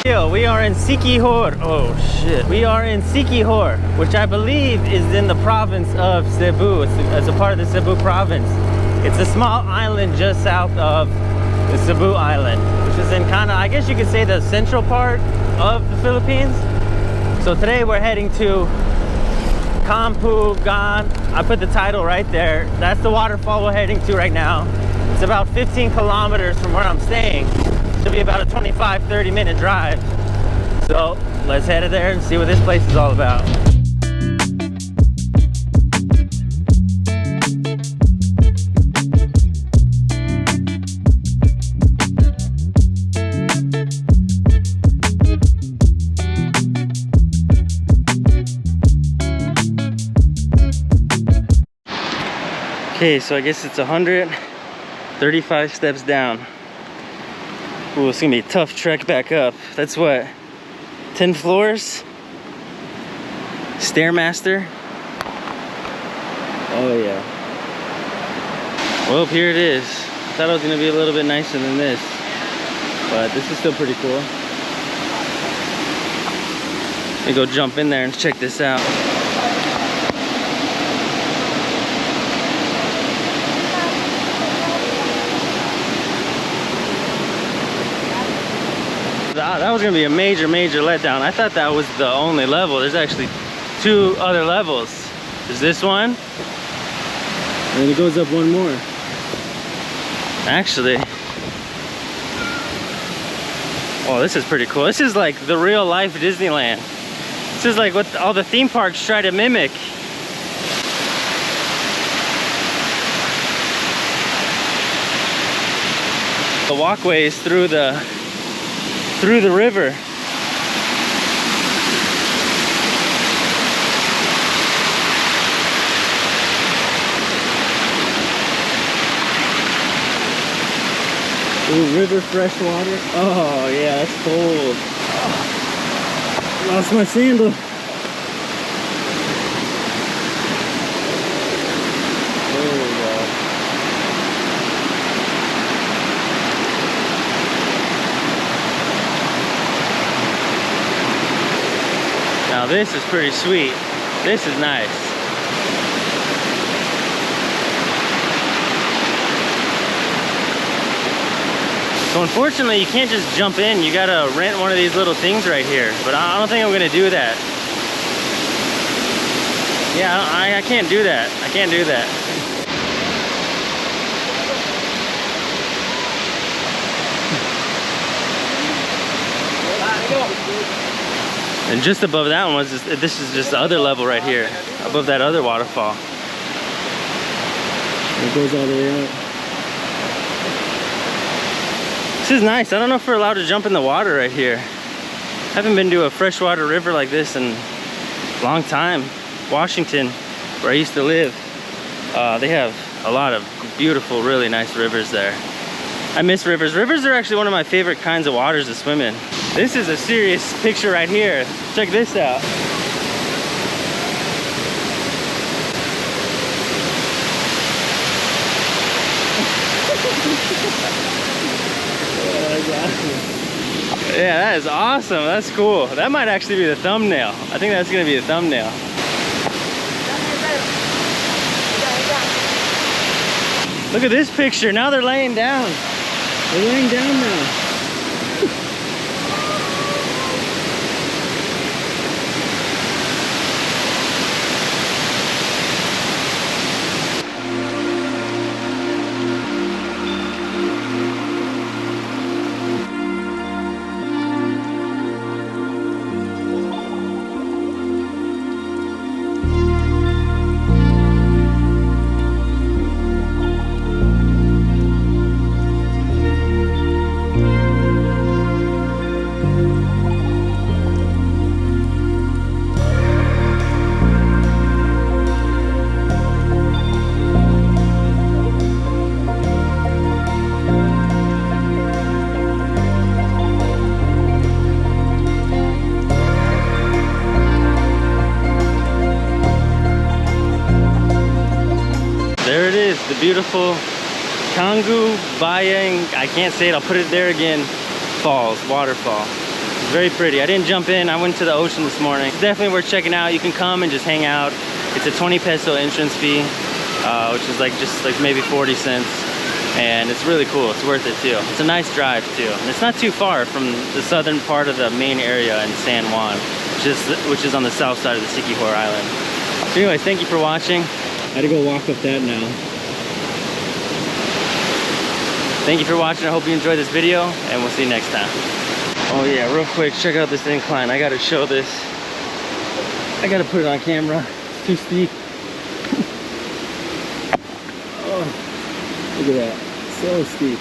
Yo, we are in Siquijor. Oh shit. We are in Siquijor, which I believe is in the province of Cebu. It's a part of the Cebu province. It's a small island just south of the Cebu island, which is in kind of, I guess you could say, the central part of the Philippines. So today we're heading to Campugan. I put the title right there. That's the waterfall we're heading to right now. It's about 15 kilometers from where I'm staying. It'll be about a 25-30 minute drive. So let's head there and see what this place is all about. Okay, so I guess it's 135 steps down. Ooh, it's gonna be a tough trek back up. That's what, 10 floors? Stairmaster? Oh yeah. Well, here it is. I thought it was gonna be a little bit nicer than this, but this is still pretty cool. Let me go jump in there and check this out. That was gonna be a major letdown. I thought that was the only level. There's actually 2 other levels. There's this one, and then it goes up one more. Actually, oh, this is pretty cool. This is like the real life Disneyland. This is like what all the theme parks try to mimic. The walkways through the river. Ooh, river fresh water. Oh yeah, that's cold. Oh, lost my sandal. There we go. Now this is pretty sweet. This is nice. So unfortunately, you can't just jump in. You gotta rent one of these little things right here. But I don't think I'm gonna do that. Yeah, I can't do that. I can't do that. And just above that one was this is just the other level right here, above that other waterfall. It goes all the way up. This is nice. I don't know if we're allowed to jump in the water right here. I haven't been to a freshwater river like this in a long time. Washington, where I used to live, they have a lot of beautiful, really nice rivers there. I miss rivers. Rivers are actually one of my favorite kinds of waters to swim in. This is a serious picture right here. Check this out. Yeah, that is awesome. That's cool. That might actually be the thumbnail. I think that's gonna be the thumbnail. Look at this picture. Now they're laying down. They're laying down now. The beautiful Kangu Bayang, I can't say it, I'll put it there again, falls, waterfall. It's very pretty. I didn't jump in. I went to the ocean this morning. It's definitely worth checking out. You can come and just hang out. It's a 20 peso entrance fee, which is like just like maybe 40 cents. And it's really cool. It's worth it too. It's a nice drive too. And it's not too far from the southern part of the main area in San Juan, which is on the south side of the Siquijor Island. So anyways, thank you for watching. I had to go walk up that now. Thank you for watching. I hope you enjoyed this video, and we'll see you next time. Oh yeah, real quick, check out this incline. I gotta show this. I gotta put it on camera. It's too steep. Oh, look at that. So steep.